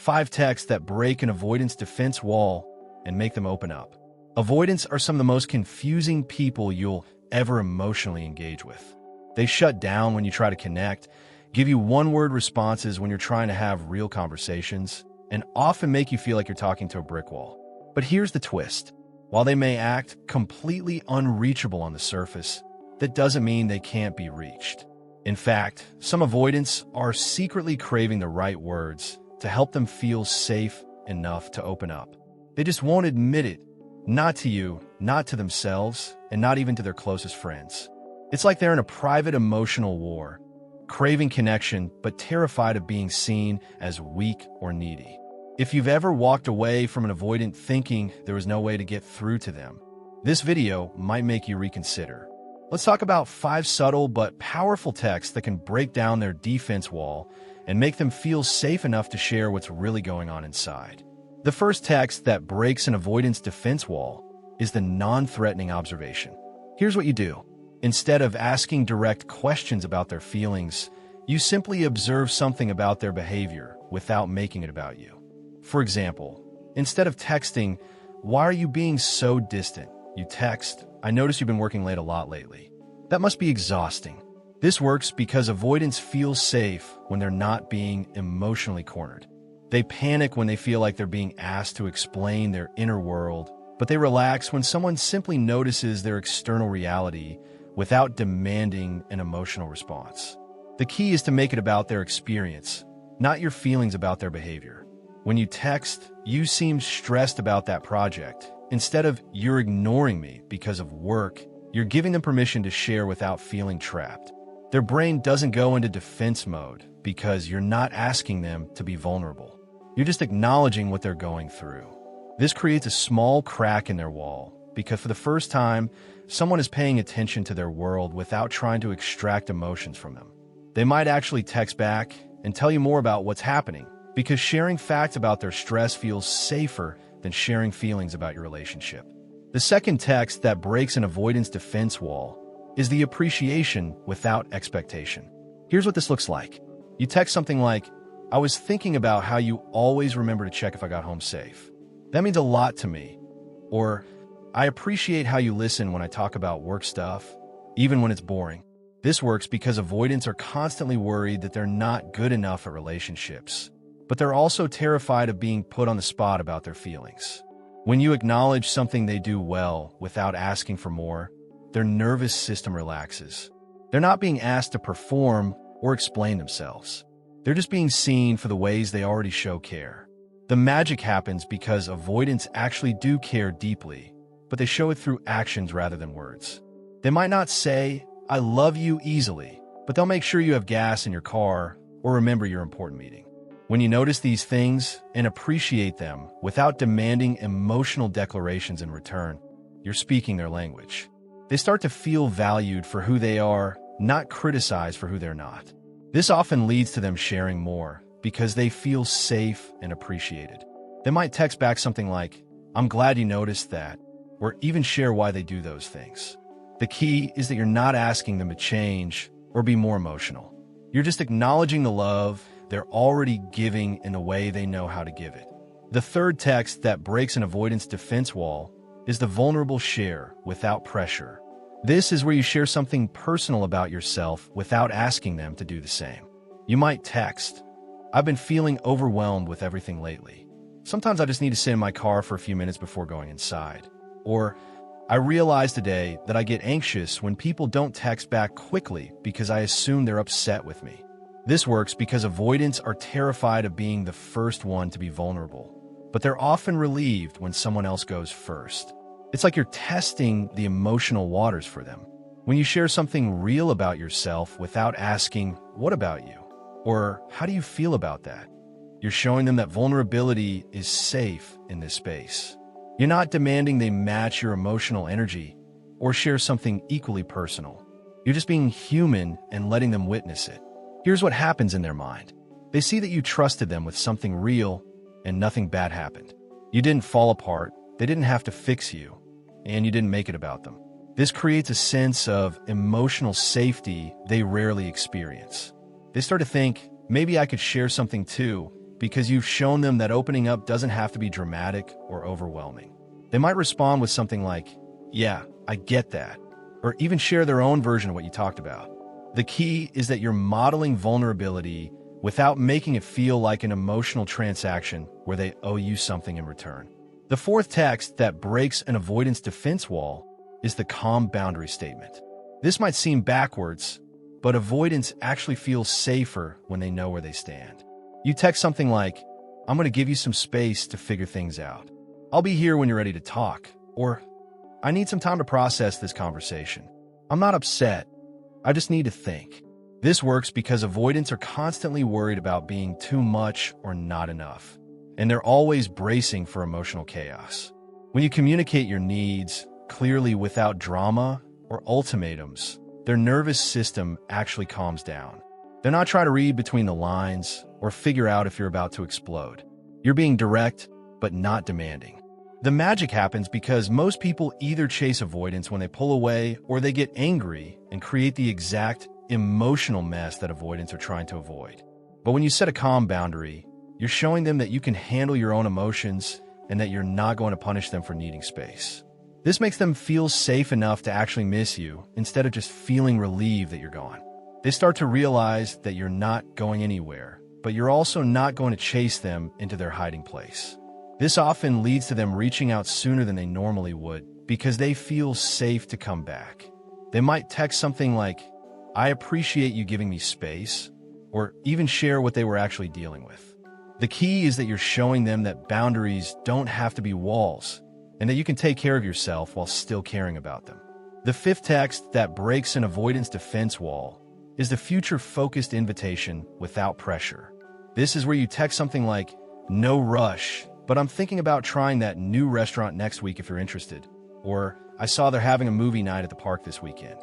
5 texts that break an avoidance defense wall and make them open up. Avoidants are some of the most confusing people you'll ever emotionally engage with. They shut down when you try to connect, give you one-word responses when you're trying to have real conversations, and often make you feel like you're talking to a brick wall. But here's the twist. While they may act completely unreachable on the surface, that doesn't mean they can't be reached. In fact, some avoidants are secretly craving the right words to help them feel safe enough to open up. They just won't admit it, not to you, not to themselves, and not even to their closest friends. It's like they're in a private emotional war, craving connection but terrified of being seen as weak or needy. If you've ever walked away from an avoidant thinking there was no way to get through to them, this video might make you reconsider. Let's talk about 5 subtle but powerful texts that can break down their defense wall and make them feel safe enough to share what's really going on inside. The first text that breaks an avoidance defense wall is the non-threatening observation. Here's what you do. Instead of asking direct questions about their feelings, you simply observe something about their behavior without making it about you. For example, instead of texting, "Why are you being so distant?" you text, "I notice you've been working late a lot lately." That must be exhausting. This works because avoidants feel safe when they're not being emotionally cornered. They panic when they feel like they're being asked to explain their inner world, but they relax when someone simply notices their external reality without demanding an emotional response. The key is to make it about their experience, not your feelings about their behavior. When you text, "You seem stressed about that project," instead of "You're ignoring me because of work," you're giving them permission to share without feeling trapped. Their brain doesn't go into defense mode because you're not asking them to be vulnerable. You're just acknowledging what they're going through. This creates a small crack in their wall because for the first time, someone is paying attention to their world without trying to extract emotions from them. They might actually text back and tell you more about what's happening because sharing facts about their stress feels safer than sharing feelings about your relationship. The second text that breaks an avoidance defense wall is the appreciation without expectation. Here's what this looks like. You text something like, "I was thinking about how you always remember to check if I got home safe. That means a lot to me." Or, "I appreciate how you listen when I talk about work stuff, even when it's boring." This works because avoidants are constantly worried that they're not good enough at relationships, but they're also terrified of being put on the spot about their feelings. When you acknowledge something they do well without asking for more, their nervous system relaxes. They're not being asked to perform or explain themselves. They're just being seen for the ways they already show care. The magic happens because avoidants actually do care deeply, but they show it through actions rather than words. They might not say, "I love you" easily, but they'll make sure you have gas in your car or remember your important meeting. When you notice these things and appreciate them without demanding emotional declarations in return, you're speaking their language. They start to feel valued for who they are, not criticized for who they're not. This often leads to them sharing more because they feel safe and appreciated. They might text back something like, "I'm glad you noticed that," or even share why they do those things. The key is that you're not asking them to change or be more emotional. You're just acknowledging the love they're already giving in the way they know how to give it. The third text that breaks an avoidance defense wall is the vulnerable share without pressure. This is where you share something personal about yourself without asking them to do the same. You might text, "I've been feeling overwhelmed with everything lately. Sometimes I just need to sit in my car for a few minutes before going inside." Or, "I realized today that I get anxious when people don't text back quickly because I assume they're upset with me." This works because avoidants are terrified of being the first one to be vulnerable, but they're often relieved when someone else goes first. It's like you're testing the emotional waters for them. When you share something real about yourself without asking, "What about you?" or "How do you feel about that?" you're showing them that vulnerability is safe in this space. You're not demanding they match your emotional energy or share something equally personal. You're just being human and letting them witness it. Here's what happens in their mind. They see that you trusted them with something real and nothing bad happened. You didn't fall apart, they didn't have to fix you, and you didn't make it about them. This creates a sense of emotional safety they rarely experience. They start to think, "Maybe I could share something too," because you've shown them that opening up doesn't have to be dramatic or overwhelming. They might respond with something like, "Yeah, I get that," or even share their own version of what you talked about. The key is that you're modeling vulnerability without making it feel like an emotional transaction where they owe you something in return. The fourth text that breaks an avoidance defense wall is the calm boundary statement. This might seem backwards, but avoidance actually feels safer when they know where they stand. You text something like, "I'm going to give you some space to figure things out. I'll be here when you're ready to talk," or "I need some time to process this conversation. I'm not upset. I just need to think." This works because avoidants are constantly worried about being too much or not enough, and they're always bracing for emotional chaos. When you communicate your needs clearly without drama or ultimatums, their nervous system actually calms down. They're not trying to read between the lines or figure out if you're about to explode. You're being direct, but not demanding. The magic happens because most people either chase avoidance when they pull away or they get angry and create the exact emotional mess that avoidants are trying to avoid. But when you set a calm boundary, you're showing them that you can handle your own emotions and that you're not going to punish them for needing space. This makes them feel safe enough to actually miss you instead of just feeling relieved that you're gone. They start to realize that you're not going anywhere, but you're also not going to chase them into their hiding place. This often leads to them reaching out sooner than they normally would because they feel safe to come back. They might text something like, "I appreciate you giving me space," or even share what they were actually dealing with. The key is that you're showing them that boundaries don't have to be walls, and that you can take care of yourself while still caring about them. The fifth text that breaks an avoidance defense wall is the future-focused invitation without pressure. This is where you text something like, "No rush, but I'm thinking about trying that new restaurant next week if you're interested," or "I saw they're having a movie night at the park this weekend.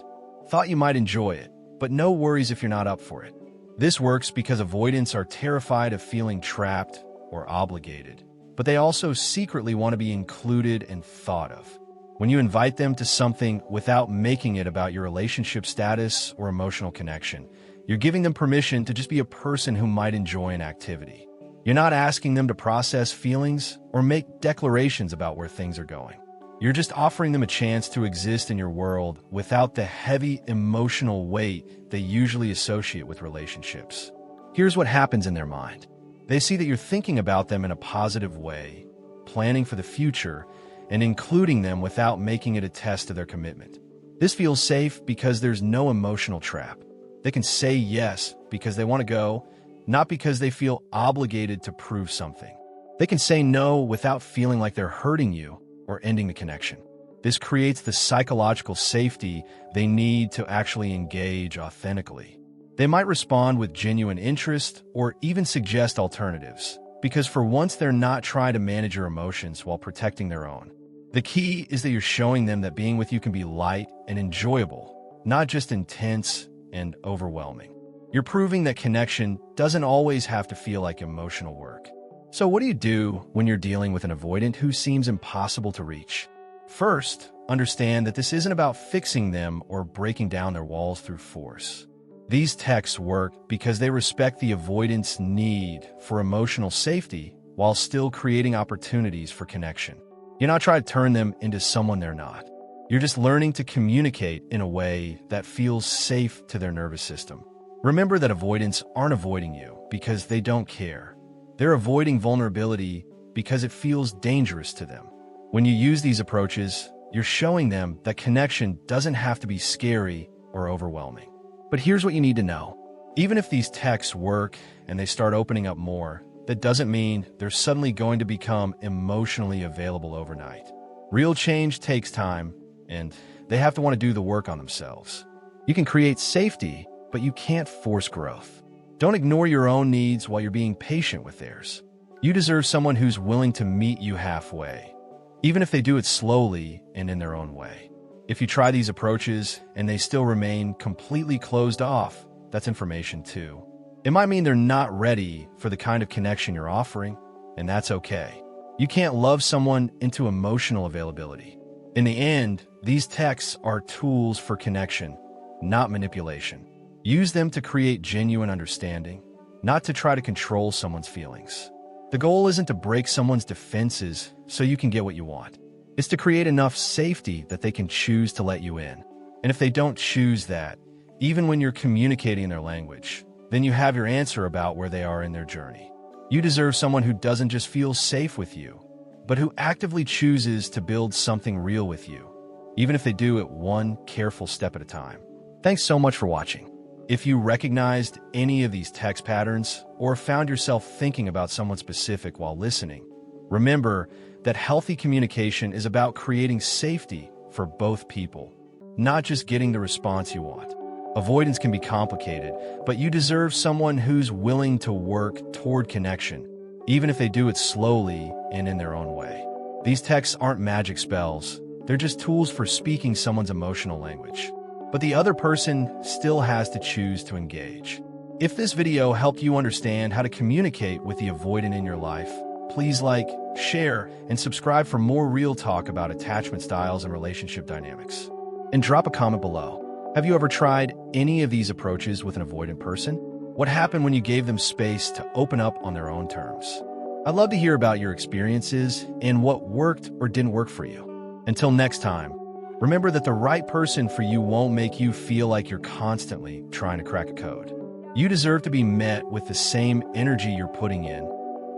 Thought you might enjoy it, but no worries if you're not up for it." This works because avoidants are terrified of feeling trapped or obligated, but they also secretly want to be included and thought of. When you invite them to something without making it about your relationship status or emotional connection, you're giving them permission to just be a person who might enjoy an activity. You're not asking them to process feelings or make declarations about where things are going. You're just offering them a chance to exist in your world without the heavy emotional weight they usually associate with relationships. Here's what happens in their mind. They see that you're thinking about them in a positive way, planning for the future, and including them without making it a test of their commitment. This feels safe because there's no emotional trap. They can say yes because they want to go, not because they feel obligated to prove something. They can say no without feeling like they're hurting you or ending the connection. This creates the psychological safety they need to actually engage authentically. They might respond with genuine interest or even suggest alternatives, because for once they're not trying to manage your emotions while protecting their own. The key is that you're showing them that being with you can be light and enjoyable, not just intense and overwhelming. You're proving that connection doesn't always have to feel like emotional work. So what do you do when you're dealing with an avoidant who seems impossible to reach? First, understand that this isn't about fixing them or breaking down their walls through force. These texts work because they respect the avoidant's need for emotional safety while still creating opportunities for connection. You're not trying to turn them into someone they're not. You're just learning to communicate in a way that feels safe to their nervous system. Remember that avoidants aren't avoiding you because they don't care. They're avoiding vulnerability because it feels dangerous to them. When you use these approaches, you're showing them that connection doesn't have to be scary or overwhelming. But here's what you need to know. Even if these texts work and they start opening up more, that doesn't mean they're suddenly going to become emotionally available overnight. Real change takes time, and they have to want to do the work on themselves. You can create safety, but you can't force growth. Don't ignore your own needs while you're being patient with theirs. You deserve someone who's willing to meet you halfway, even if they do it slowly and in their own way. If you try these approaches and they still remain completely closed off, that's information too. It might mean they're not ready for the kind of connection you're offering, and that's okay. You can't love someone into emotional availability. In the end, these texts are tools for connection, not manipulation. Use them to create genuine understanding, not to try to control someone's feelings. The goal isn't to break someone's defenses so you can get what you want. It's to create enough safety that they can choose to let you in. And if they don't choose that, even when you're communicating their language, then you have your answer about where they are in their journey. You deserve someone who doesn't just feel safe with you, but who actively chooses to build something real with you, even if they do it one careful step at a time. Thanks so much for watching. If you recognized any of these text patterns or found yourself thinking about someone specific while listening, remember that healthy communication is about creating safety for both people, not just getting the response you want. Avoidance can be complicated, but you deserve someone who's willing to work toward connection, even if they do it slowly and in their own way. These texts aren't magic spells. They're just tools for speaking someone's emotional language. But the other person still has to choose to engage. If this video helped you understand how to communicate with the avoidant in your life, please like, share, and subscribe for more real talk about attachment styles and relationship dynamics. And drop a comment below. Have you ever tried any of these approaches with an avoidant person? What happened when you gave them space to open up on their own terms? I'd love to hear about your experiences and what worked or didn't work for you. Until next time, remember that the right person for you won't make you feel like you're constantly trying to crack a code. You deserve to be met with the same energy you're putting in,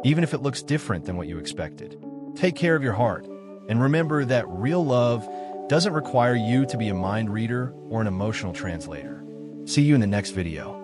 even if it looks different than what you expected. Take care of your heart, and remember that real love doesn't require you to be a mind reader or an emotional translator. See you in the next video.